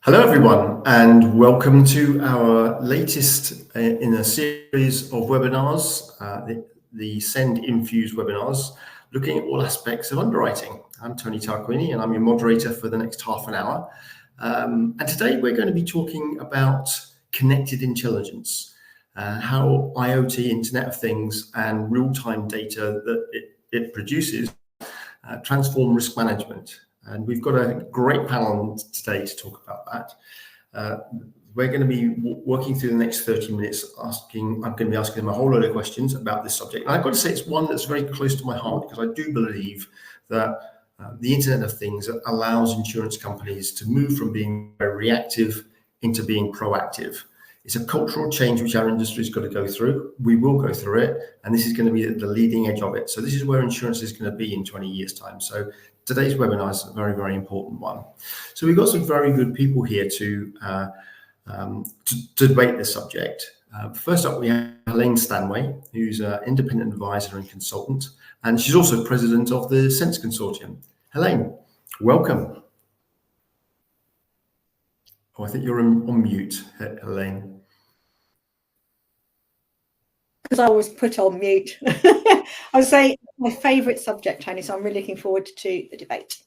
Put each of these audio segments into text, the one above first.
Hello everyone, and welcome to our latest in a series of webinars, the Send INFUSE webinars, looking at all aspects of underwriting. I'm Tony Tarquini and I'm your moderator for the next half an hour. And today we're going to be talking about connected intelligence, how IoT, Internet of Things, and real-time data that it produces transform risk management. And we've got a great panel today to talk about that. We're going to be working through the next 30 minutes I'm going to be asking them a whole load of questions about this subject. And I've got to say it's one that's very close to my heart because I do believe that the Internet of Things allows insurance companies to move from being very reactive into being proactive. It's a cultural change which our industry's got to go through. We will go through it, and this is going to be at the leading edge of it. So this is where insurance is going to be in 20 years' time. So today's webinar is a very, very important one. So we've got some very good people here to debate this subject. First up, we have Helene Stanway, who's an independent advisor and consultant, and she's also president of the Sense Consortium. Helene, welcome. Oh, I think you're on mute, Helene. Because I was put on mute. I would say my favourite subject, Tony, so I'm really looking forward to the debate.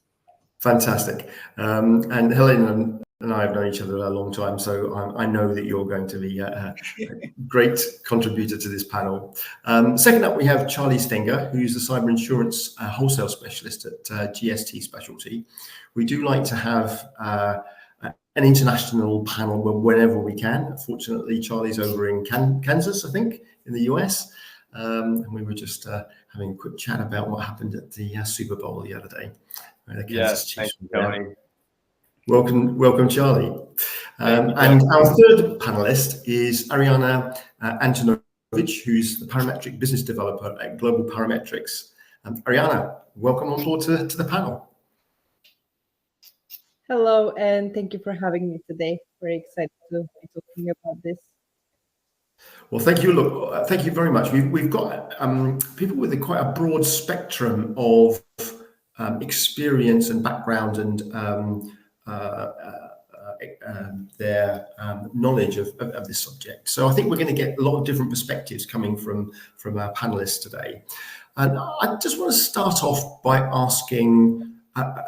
Fantastic. And Helene and I have known each other a long time, so I know that you're going to be a great contributor to this panel. Second up, we have Charlie Stenger, who's the cyber insurance wholesale specialist at GST Specialty. We do like to have an international panel whenever we can. Fortunately, Charlie's over in Kansas, I think, in the US. And we were just having a quick chat about what happened at the Super Bowl the other day. Yes, thank you, Tony. Welcome, Charlie. And our third panelist is Ariana Antonovich, who's the parametric business developer at Global Parametrics. Ariana, welcome on board to the panel. Hello, and thank you for having me today. Very excited to be talking about this. Well, thank you. Look, thank you very much. We've got people with quite a broad spectrum of experience and background and their knowledge of this subject. So I think we're going to get a lot of different perspectives coming from our panelists today. And I just want to start off by asking a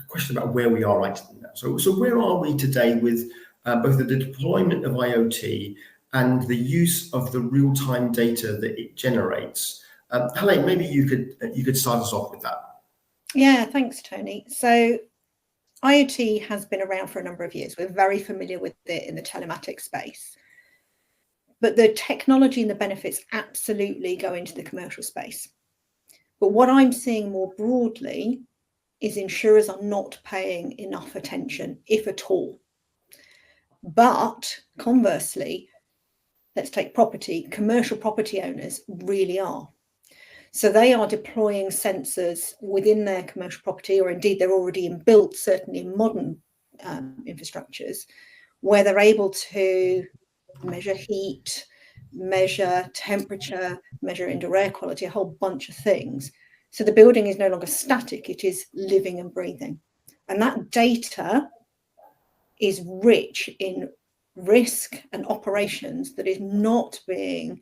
question about where we are right now. So where are we today with both the deployment of IoT and the use of the real-time data that it generates? Helene, maybe you could start us off with that. Yeah, thanks, Tony. So IoT has been around for a number of years. We're very familiar with it in the telematics space. But the technology and the benefits absolutely go into the commercial space. But what I'm seeing more broadly is insurers are not paying enough attention, if at all. But conversely, let's take property, commercial property owners really are. So they are deploying sensors within their commercial property, or indeed they're already inbuilt, certainly in modern infrastructures, where they're able to measure heat, measure temperature, measure indoor air quality, a whole bunch of things. So the building is no longer static, it is living and breathing. And that data is rich in risk and operations that is not being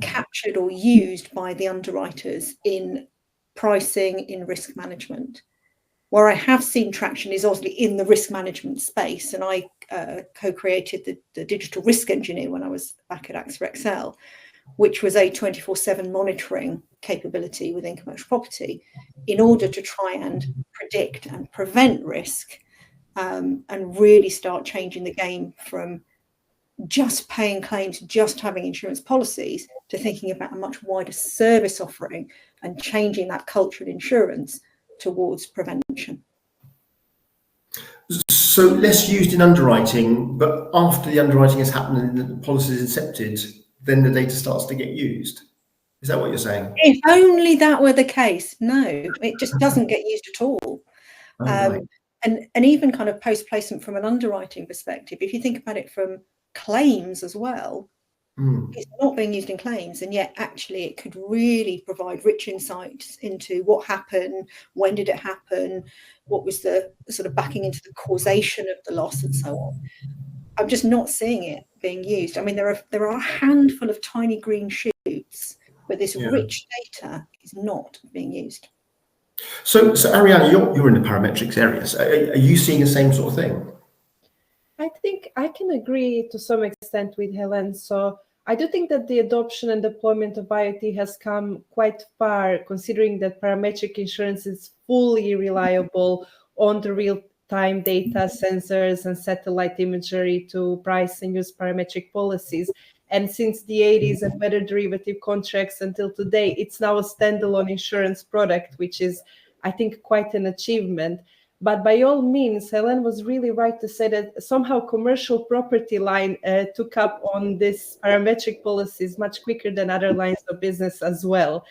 captured or used by the underwriters in pricing, in risk management. Where I have seen traction is obviously in the risk management space, and I co-created the digital risk engineer when I was back at AXA XL, which was a 24/7 monitoring capability within commercial property in order to try and predict and prevent risk, and really start changing the game from just paying claims, just having insurance policies, to thinking about a much wider service offering and changing that culture in insurance towards prevention. So less used in underwriting, but after the underwriting has happened and the policy is accepted, then the data starts to get used. Is that what you're saying? If only that were the case. No, it just doesn't get used at all. Right. And even kind of post-placement from an underwriting perspective, if you think about it from claims as well, It's not being used in claims, and yet actually it could really provide rich insights into what happened, when did it happen, what was the sort of backing into the causation of the loss, and so on. I'm just not seeing it being used. I mean, there are a handful of tiny green shoots, but this rich data is not being used. So Ariana, you're in the parametrics area. So are you seeing the same sort of thing? I think I can agree to some extent with Helen. So I do think that the adoption and deployment of IoT has come quite far, considering that parametric insurance is fully reliable on the real-time data, sensors, and satellite imagery to price and use parametric policies. And since the 80s and weather derivative contracts until today, it's now a standalone insurance product, which is, I think, quite an achievement. But by all means, Helen was really right to say that somehow commercial property line took up on this parametric policies much quicker than other lines of business as well.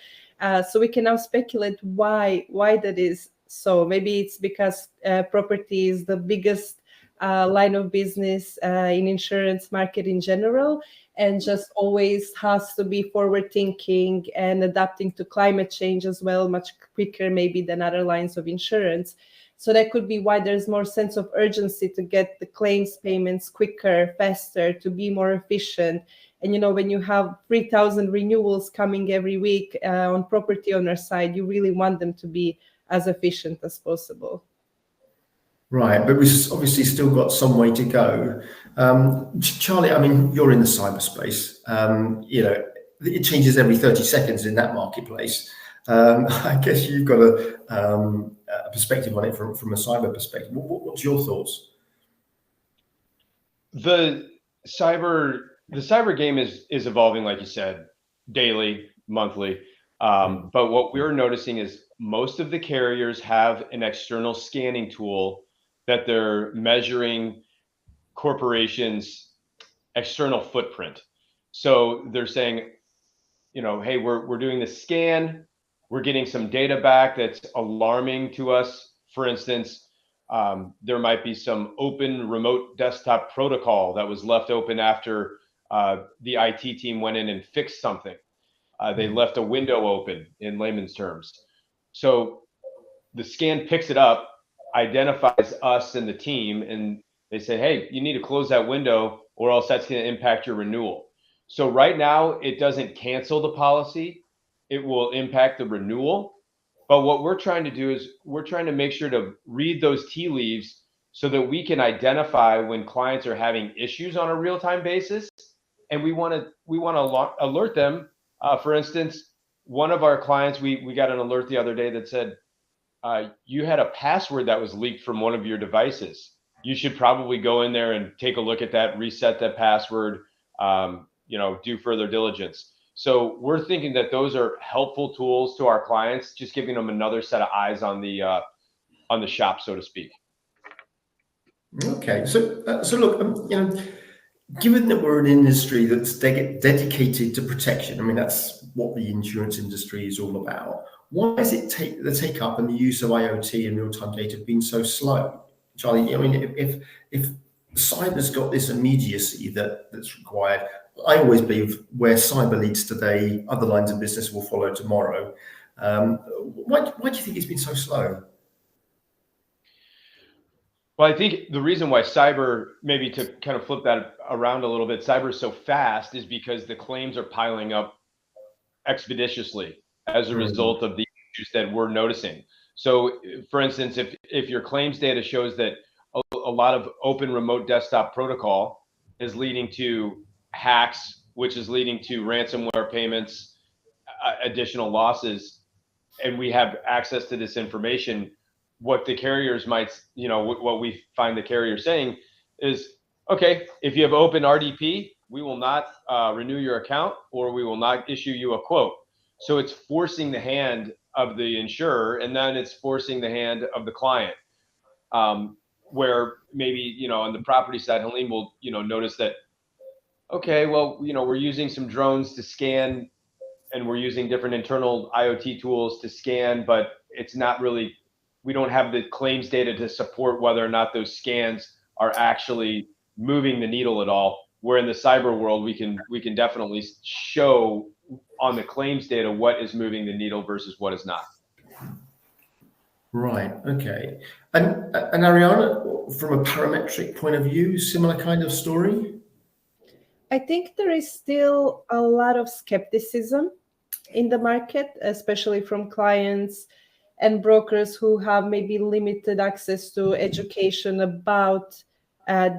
So we can now speculate why that is so. Maybe it's because property is the biggest line of business in insurance market in general, and just always has to be forward thinking and adapting to climate change as well, much quicker maybe than other lines of insurance. So that could be why there's more sense of urgency to get the claims payments quicker, faster, to be more efficient. And, you know, when you have 3,000 renewals coming every week on property owner side, you really want them to be as efficient as possible. Right, but we've obviously still got some way to go. Charlie, I mean, you're in the cyberspace. You know, it changes every 30 seconds in that marketplace. I guess you've got a perspective on it from a cyber perspective. What's your thoughts? The cyber game is evolving, like you said, daily, monthly. But what we're noticing is most of the carriers have an external scanning tool that they're measuring corporations' external footprint. So they're saying, you know, hey, we're doing this scan, we're getting some data back that's alarming to us. For instance, there might be some open remote desktop protocol that was left open after the IT team went in and fixed something. They left a window open, in layman's terms. So the scan picks it up, identifies us and the team, and they say, hey, you need to close that window or else that's going to impact your renewal. So right now, it doesn't cancel the policy. It will impact the renewal. But what we're trying to do is we're trying to make sure to read those tea leaves so that we can identify when clients are having issues on a real-time basis. And we want to alert them. For instance, one of our clients, we got an alert the other day that said, you had a password that was leaked from one of your devices. You should probably go in there and take a look at that, reset that password, do further diligence. So we're thinking that those are helpful tools to our clients, just giving them another set of eyes on the shop, so to speak. Okay, so look, given that we're an industry that's dedicated to protection, I mean that's what the insurance industry is all about. Why is it the take up and the use of IoT and real-time data been so slow, Charlie? I mean, if cyber's got this immediacy that's required, I always believe where cyber leads today, other lines of business will follow tomorrow. Why do you think it's been so slow? Well, I think the reason why cyber, maybe to kind of flip that around a little bit, cyber is so fast is because the claims are piling up expeditiously as a result of the issues that we're noticing. So, for instance, if your claims data shows that a lot of open remote desktop protocol is leading to hacks, which is leading to ransomware payments, additional losses, and we have access to this information, what the carriers might, what we find the carrier saying is, okay, if you have open RDP, we will not renew your account or we will not issue you a quote. So it's forcing the hand of the insurer, and then it's forcing the hand of the client. Where maybe, on the property side, Helene will, notice that, okay, well, we're using some drones to scan and we're using different internal IoT tools to scan, but it's not really, we don't have the claims data to support whether or not those scans are actually moving the needle at all. where in the cyber world, we can definitely show on the claims data what is moving the needle versus what is not. Right. Okay. And Ariana, from a parametric point of view, similar kind of story? I think there is still a lot of skepticism in the market, especially from clients and brokers who have maybe limited access to education about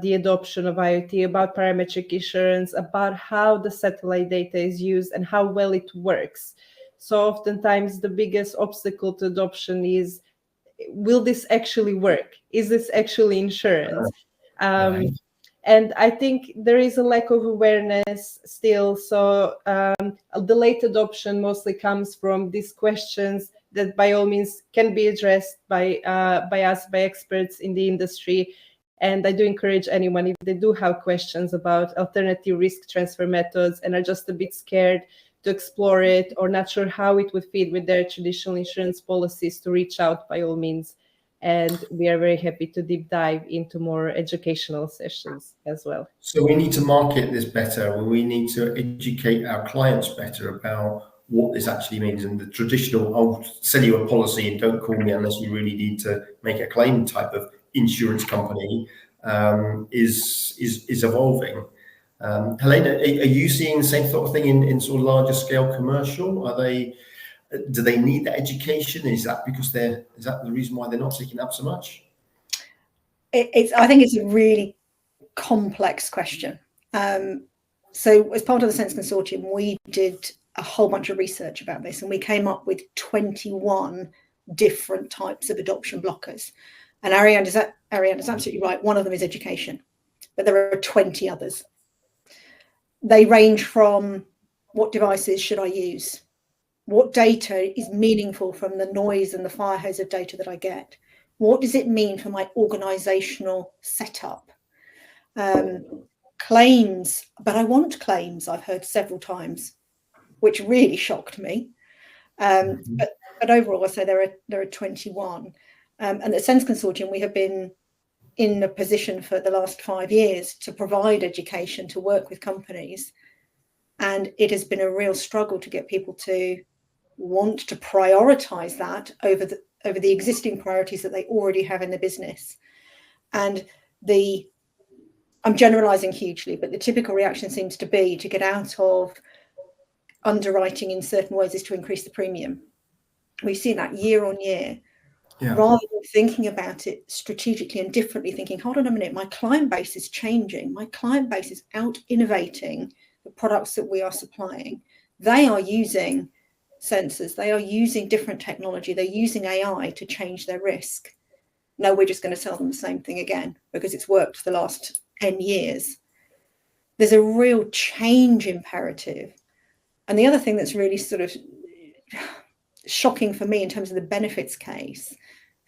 the adoption of IoT, about parametric insurance, about how the satellite data is used and how well it works. So oftentimes the biggest obstacle to adoption is, will this actually work? Is this actually insurance? Right. And I think there is a lack of awareness still. So the late adoption mostly comes from these questions that by all means can be addressed by us, by experts in the industry. And I do encourage anyone, if they do have questions about alternative risk transfer methods and are just a bit scared to explore it or not sure how it would fit with their traditional insurance policies, to reach out by all means. And we are very happy to deep dive into more educational sessions as well. So we need to market this better. We need to educate our clients better about what this actually means. And the traditional, I'll sell you a policy and don't call me unless you really need to make a claim type of insurance company is evolving. Helena, are you seeing the same sort of thing in sort of larger scale commercial? Do they need that education? Is that because is that the reason why they're not taking up so much? I think it's a really complex question. So as part of the Sense Consortium, we did a whole bunch of research about this, and we came up with 21 different types of adoption blockers. And Ariane is absolutely right. One of them is education, but there are 20 others. They range from, what devices should I use? What data is meaningful from the noise and the fire hose of data that I get? What does it mean for my organizational setup? Claims, but I want claims, I've heard several times, which really shocked me. But overall, I say there are 21. And the Sense Consortium, we have been in a position for the last 5 years to provide education, to work with companies. And it has been a real struggle to get people to want to prioritize that over the existing priorities that they already have in the business. And I'm generalizing hugely, but the typical reaction seems to be to get out of underwriting in certain ways is to increase the premium. We've seen that year on year. Yeah. Rather than thinking about it strategically and differently, thinking, hold on a minute, my client base is changing. My client base is out innovating the products that we are supplying. They are using sensors. They are using different technology. They're using AI to change their risk. No, we're just going to sell them the same thing again because it's worked for the last 10 years. There's a real change imperative. And the other thing that's really sort of shocking for me in terms of the benefits case,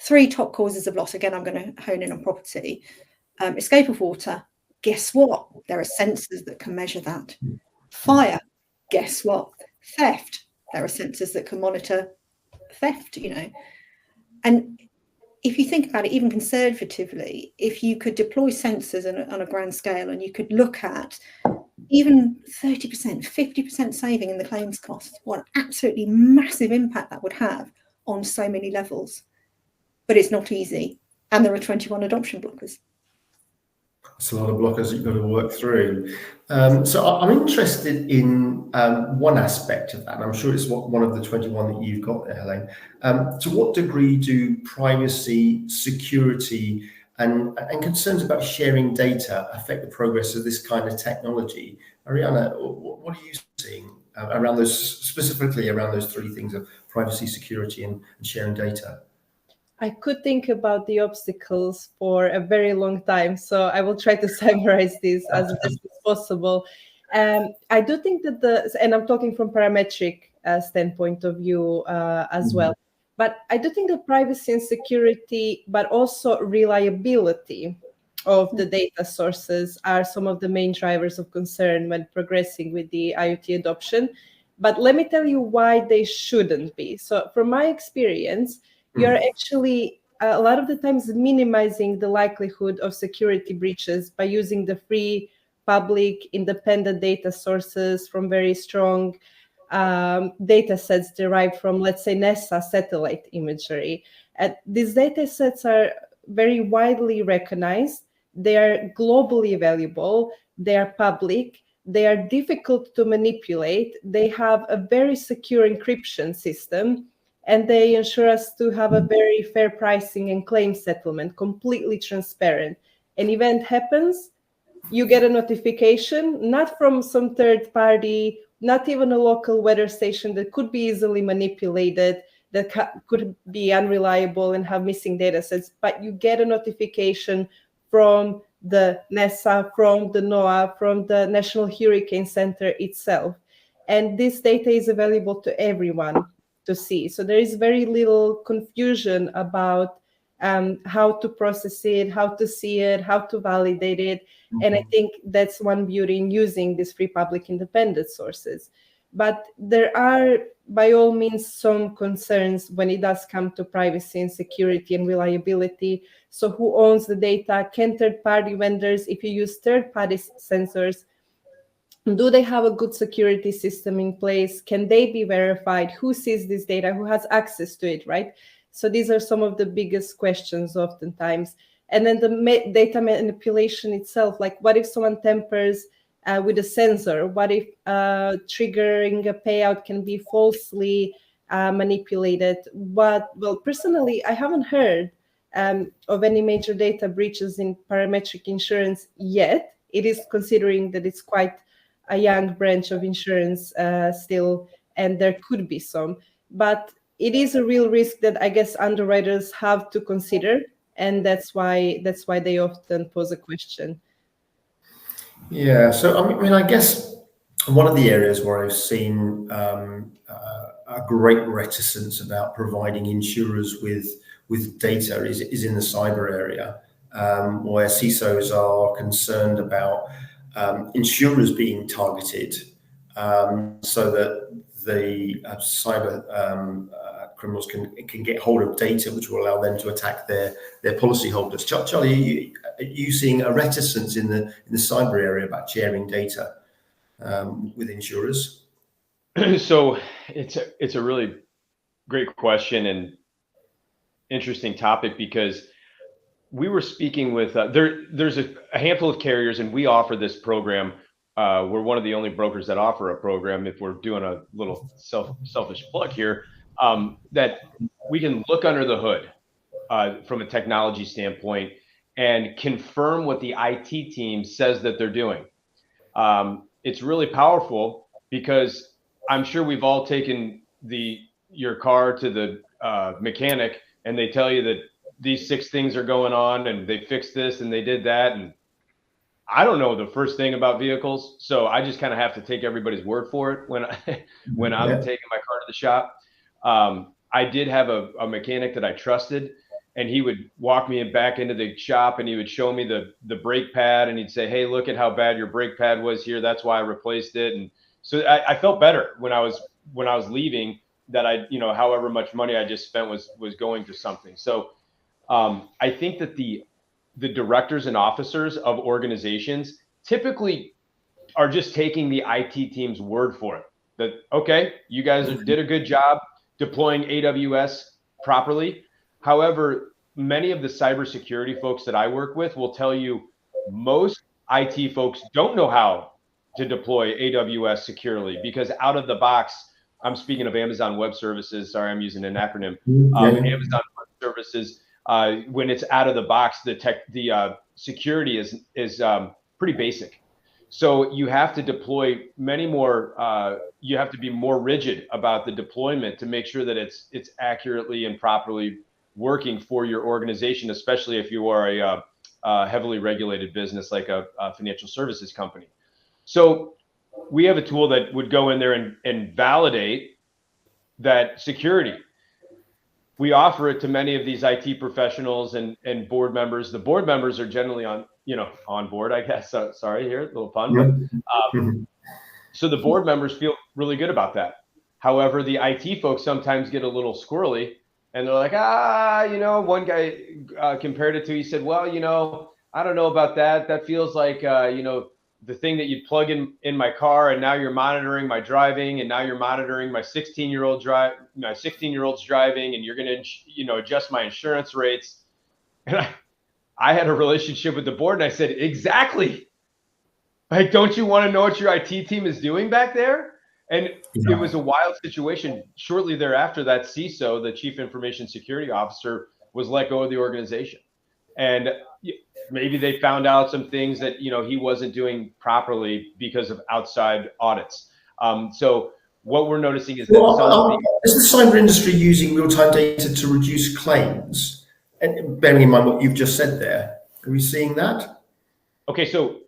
3 top causes of loss. Again, I'm going to hone in on property. Escape of water. Guess what? There are sensors that can measure that. Fire. Guess what? Theft. There are sensors that can monitor theft, And if you think about it, even conservatively, if you could deploy sensors on a grand scale and you could look at even 30%, 50% saving in the claims cost, what an absolutely massive impact that would have on so many levels. But it's not easy. And there are 21 adoption blockers. It's a lot of blockers that you've got to work through. So I'm interested in one aspect of that, and I'm sure it's one of the 21 that you've got there, Helene. To what degree do privacy, security, and concerns about sharing data affect the progress of this kind of technology? Ariana, what are you seeing specifically around those 3 things of privacy, security, and sharing data? I could think about the obstacles for a very long time, so I will try to summarize this as best as possible. I do think that and I'm talking from parametric standpoint of view as well, but I do think that privacy and security, but also reliability of the data sources are some of the main drivers of concern when progressing with the IoT adoption. But let me tell you why they shouldn't be. So from my experience, you're actually a lot of the times minimizing the likelihood of security breaches by using the free public, independent data sources from very strong data sets derived from, let's say, NASA satellite imagery. These data sets are very widely recognized. They are globally available. They are public. They are difficult to manipulate. They have a very secure encryption system, and they ensure us to have a very fair pricing and claim settlement, completely transparent. An event happens, you get a notification, not from some third party, not even a local weather station that could be easily manipulated, that could be unreliable and have missing data sets, but you get a notification from the NASA, from the NOAA, from the National Hurricane Center itself. And this data is available to everyone to see. So there is very little confusion about how to process it, how to see it, how to validate it. And I think that's one beauty in using these free public independent sources. But there are, by all means, some concerns when it does come to privacy and security and reliability. So who owns the data? Can third-party vendors, if you use third-party sensors, do they have a good security system in place? Can they be verified? Who sees this data? Who has access to it, right? So these are some of the biggest questions oftentimes. And then the data manipulation itself, like what if someone tampers with a sensor? What if triggering a payout can be falsely manipulated? Well, personally, I haven't heard of any major data breaches in parametric insurance yet. It is considering that it's quite a young branch of insurance still, and there could be some. But it is a real risk that I guess underwriters have to consider, and that's why they often pose a question. Yeah, so I mean, I guess one of the areas where I've seen a great reticence about providing insurers with data is in the cyber area, where CISOs are concerned about insurers being targeted, so that the cyber criminals can get hold of data which will allow them to attack their policyholders. Charlie, are you seeing a reticence in the cyber area about sharing data with insurers? So it's a really great question and interesting topic, because we were speaking with there's a handful of carriers, and we offer this program. We're one of the only brokers that offer a program, if we're doing a little selfish plug here, that we can look under the hood from a technology standpoint and confirm what the IT team says that they're doing. It's really powerful, because I'm sure we've all taken your car to the mechanic, and they tell you that these 6 things are going on, and they fixed this and they did that, and I don't know the first thing about vehicles, so I just kind of have to take everybody's word for it when I'm taking my car to the shop. I did have a mechanic that I trusted, and he would walk me back into the shop, and he would show me the brake pad, and he'd say, "Hey, look at how bad your brake pad was here. That's why I replaced it." And so I felt better when I was leaving, that however much money I just spent was going to something. So I think that the directors and officers of organizations typically are just taking the IT team's word for it. That, okay, you guys did a good job deploying AWS properly. However, many of the cybersecurity folks that I work with will tell you most IT folks don't know how to deploy AWS securely, because out of the box, I'm speaking of Amazon Web Services. Sorry, I'm using an acronym. Amazon Web Services. When it's out of the box, the security is pretty basic. So you have to deploy many more. You have to be more rigid about the deployment to make sure that it's accurately and properly working for your organization, especially if you are a heavily regulated business like a financial services company. So we have a tool that would go in there and validate that security. We offer it to many of these IT professionals and board members. The board members are generally on board, I guess. So, sorry, here, a little pun. But, so the board members feel really good about that. However, the IT folks sometimes get a little squirrely, and they're like, one guy compared it to, he said, well, I don't know about that. That feels like, the thing that you plug in my car, and now you're monitoring my driving, and now you're monitoring my 16-year-old's driving, and you're going to, you know, adjust my insurance rates. And I had a relationship with the board, and I said, exactly. Like, don't you want to know what your IT team is doing back there? And it was a wild situation. Shortly thereafter, that CISO, the Chief Information Security Officer, was let go of the organization. And maybe they found out some things that, you know, he wasn't doing properly because of outside audits. So what we're noticing is that is the cyber industry using real-time data to reduce claims? And bearing in mind what you've just said there, are we seeing that? Okay, so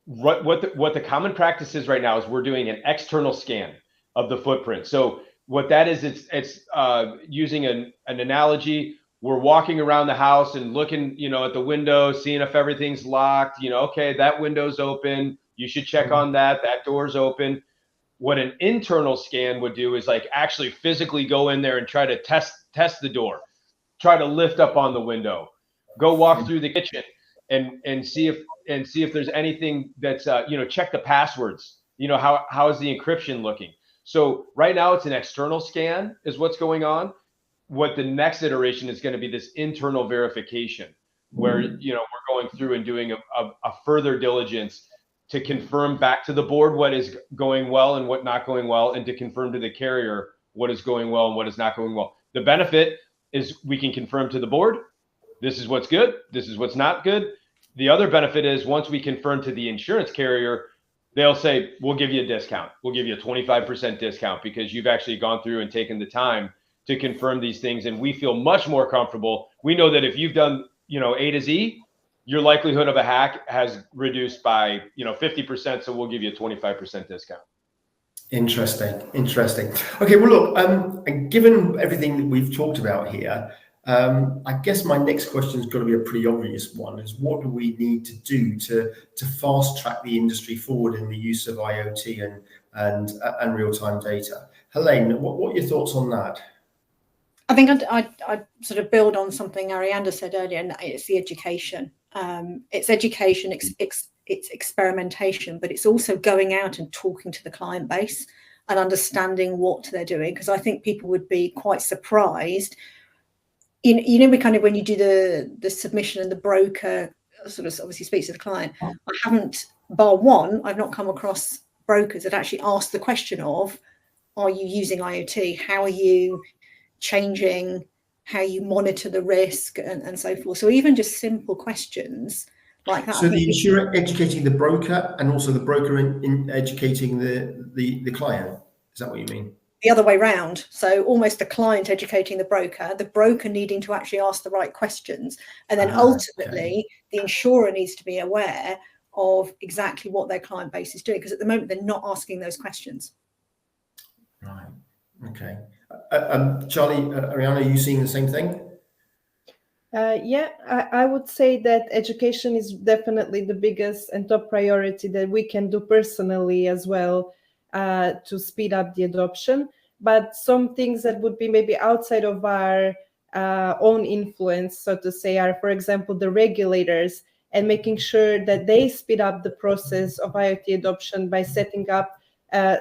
what the common practice is right now is we're doing an external scan of the footprint. So what that is, it's using an analogy. We're walking around the house and looking, you know, at the window, seeing if everything's locked. You know, okay, that window's open. You should check on that. That door's open. What an internal scan would do is like actually physically go in there and try to test the door, try to lift up on the window, go walk through the kitchen and see if there's anything that's you know, check the passwords. You know, how is the encryption looking? So right now it's an external scan is what's going on. What the next iteration is going to be this internal verification where, you know, we're going through and doing a further diligence to confirm back to the board what is going well and what not going well, and to confirm to the carrier what is going well and what is not going well. The benefit is we can confirm to the board, this is what's good, this is what's not good. The other benefit is once we confirm to the insurance carrier, they'll say, we'll give you a discount. We'll give you a 25% discount because you've actually gone through and taken the time to confirm these things. And we feel much more comfortable. We know that if you've done, you know, A to Z, your likelihood of a hack has reduced by, you know, 50%. So we'll give you a 25% discount. Interesting. Okay, well, look, given everything that we've talked about here, I guess my next question has got to be a pretty obvious one: is what do we need to do to fast track the industry forward in the use of IoT and real time data? Helene, what are your thoughts on that? I think I'd sort of build on something Arianda said earlier, and it's the education. It's education, it's experimentation, but it's also going out and talking to the client base and understanding what they're doing. Because I think people would be quite surprised. You know, we kind of, when you do the submission and the broker sort of obviously speaks to the client, I haven't, bar one, I've not come across brokers that actually ask the question of, are you using IoT? How are you changing how you monitor the risk and so forth? So even just simple questions like that. So the insurer educating the broker, and also the broker in educating the client. Is that what you mean? The other way round. So almost the client educating the broker needing to actually ask the right questions. And then ultimately the insurer needs to be aware of exactly what their client base is doing, because at the moment they're not asking those questions. Right. Okay. Charlie, Ariana, are you seeing the same thing? Yeah, I would say that education is definitely the biggest and top priority that we can do personally as well to speed up the adoption. But some things that would be maybe outside of our own influence, so to say, are, for example, the regulators, and making sure that they speed up the process of IoT adoption by setting up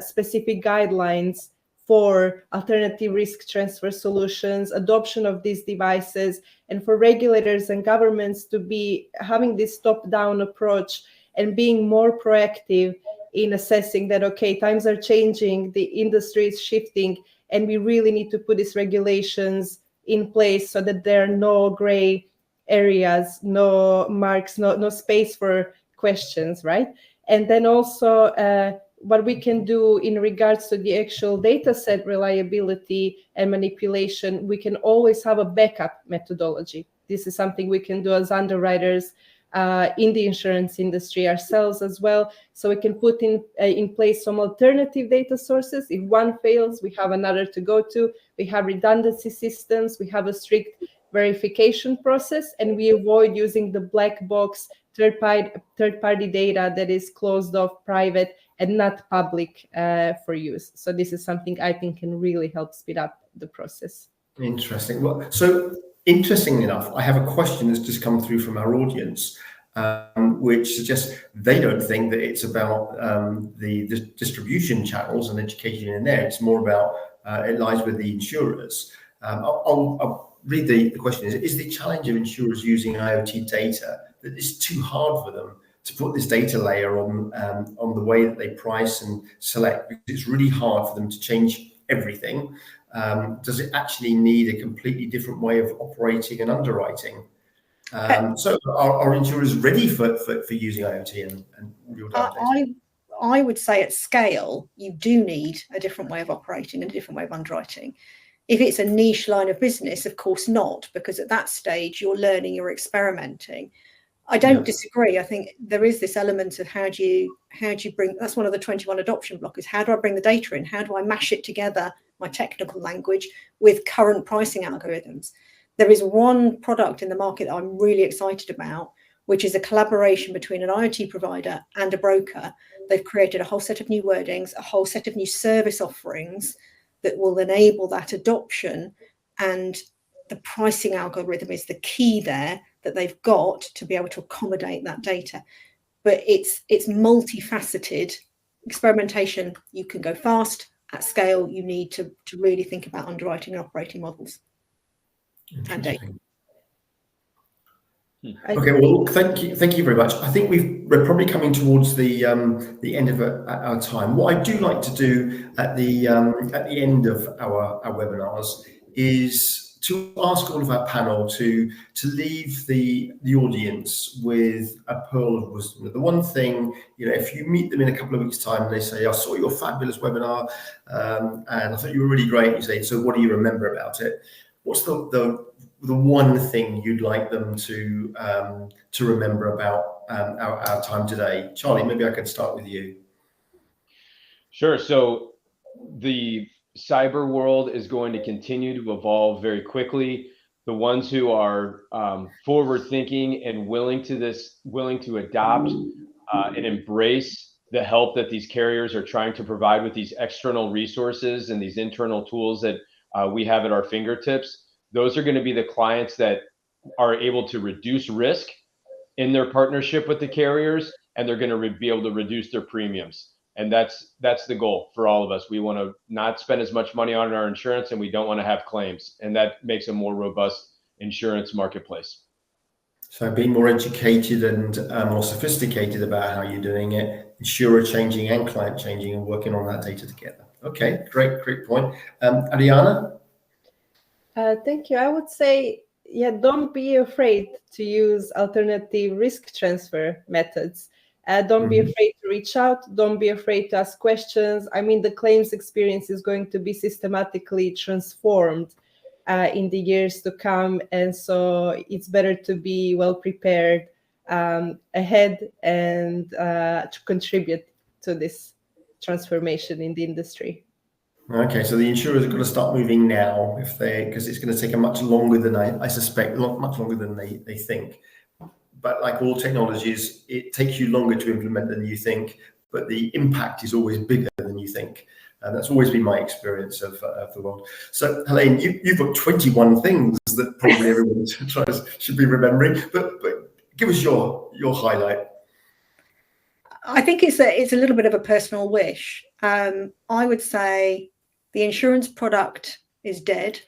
specific guidelines for alternative risk transfer solutions, adoption of these devices, and for regulators and governments to be having this top-down approach and being more proactive in assessing that, okay, times are changing, the industry is shifting, and we really need to put these regulations in place so that there are no gray areas, no marks, no space for questions, right? And then also what we can do in regards to the actual data set reliability and manipulation, we can always have a backup methodology. This is something we can do as underwriters in the insurance industry ourselves as well. So we can put in place some alternative data sources. If one fails, we have another to go to. We have redundancy systems. We have a strict verification process, and we avoid using the black box third-party data that is closed off, private, and not public for use. So this is something I think can really help speed up the process. Interesting. Well, so interestingly enough, I have a question that's just come through from our audience. which suggests they don't think that it's about the distribution channels and education in there. It's more about it lies with the insurers. I'll read the question. Is the challenge of insurers using IoT data that it's too hard for them to put this data layer on the way that they price and select, because it's really hard for them to change everything? Does it actually need a completely different way of operating and underwriting? So are insurers ready for using IoT and real-time data? I would say at scale, you do need a different way of operating and a different way of underwriting. If it's a niche line of business, of course not, because at that stage you're learning, you're experimenting. I don't disagree. I think there is this element of how do you bring, that's one of the 21 adoption blockers. How do I bring the data in? How do I mash it together, my technical language, with current pricing algorithms? There is one product in the market that I'm really excited about, which is a collaboration between an IoT provider and a broker. They've created a whole set of new wordings, a whole set of new service offerings that will enable that adoption, and the pricing algorithm is the key there that they've got to be able to accommodate that data. But it's multifaceted experimentation. You can go fast. At scale, you need to really think about underwriting and operating models and data. Okay, well, thank you very much. I think we're probably coming towards the end of our time. What I do like to do at the end of our webinars is to ask all of our panel to leave the audience with a pearl of wisdom. The one thing, if you meet them in a couple of weeks' time and they say, "I saw your fabulous webinar and I thought you were really great," you say, "So what do you remember about it?" What's the one thing you'd like them to remember about our time today? Charlie, maybe I could start with you. Sure. So the cyber world is going to continue to evolve very quickly. The ones who are forward thinking and willing to adopt and embrace the help that these carriers are trying to provide with these external resources and these internal tools that we have at our fingertips, those are going to be the clients that are able to reduce risk in their partnership with the carriers, and they're going to be able to reduce their premiums. And that's the goal for all of us. We want to not spend as much money on our insurance, and we don't want to have claims. And that makes a more robust insurance marketplace. So being more educated and more sophisticated about how you're doing it, insurer changing and client changing, and working on that data together. Okay, great point. Ariana? Thank you. I would say, don't be afraid to use alternative risk transfer methods. Don't be afraid to reach out. Don't be afraid to ask questions. I mean, the claims experience is going to be systematically transformed in the years to come. And so it's better to be well prepared ahead and to contribute to this transformation in the industry. Okay, so the insurers are going to start moving now, because it's going to take a much longer than I suspect, much longer than they think. But like all technologies, it takes you longer to implement than you think, but the impact is always bigger than you think. And that's always been my experience of the world. So, Helene, you've got 21 things that probably everyone should be remembering, but give us your highlight. I think it's a little bit of a personal wish. I would say the insurance product is dead.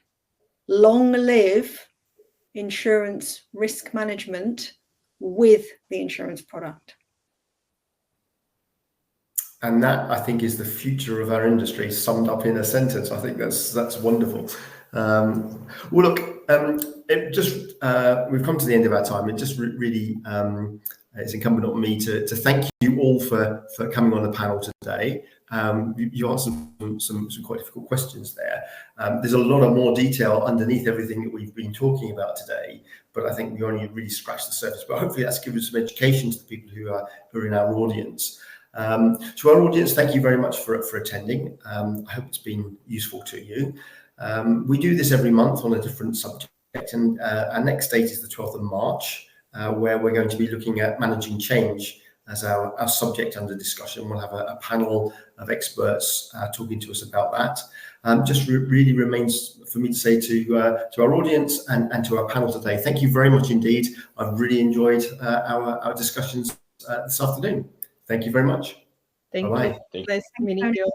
Long live insurance risk management with the insurance product. And that, I think, is the future of our industry summed up in a sentence. I think that's wonderful. Well, look, we've come to the end of our time. It just really it's incumbent on me to thank you all for coming on the panel today. You answered some quite difficult questions there. There's a lot of more detail underneath everything that we've been talking about today, but I think we only really scratched the surface. But hopefully that's given some education to the people who are in our audience. To our audience, thank you very much for attending. I hope it's been useful to you. We do this every month on a different subject, and our next date is the 12th of March, where we're going to be looking at managing change as our subject under discussion. We'll have a panel of experts talking to us about that. Just really remains for me to say to our audience and to our panel today, thank you very much indeed. I've really enjoyed our discussions this afternoon. Thank you very much. Thank Bye-bye. you. Nice meeting you.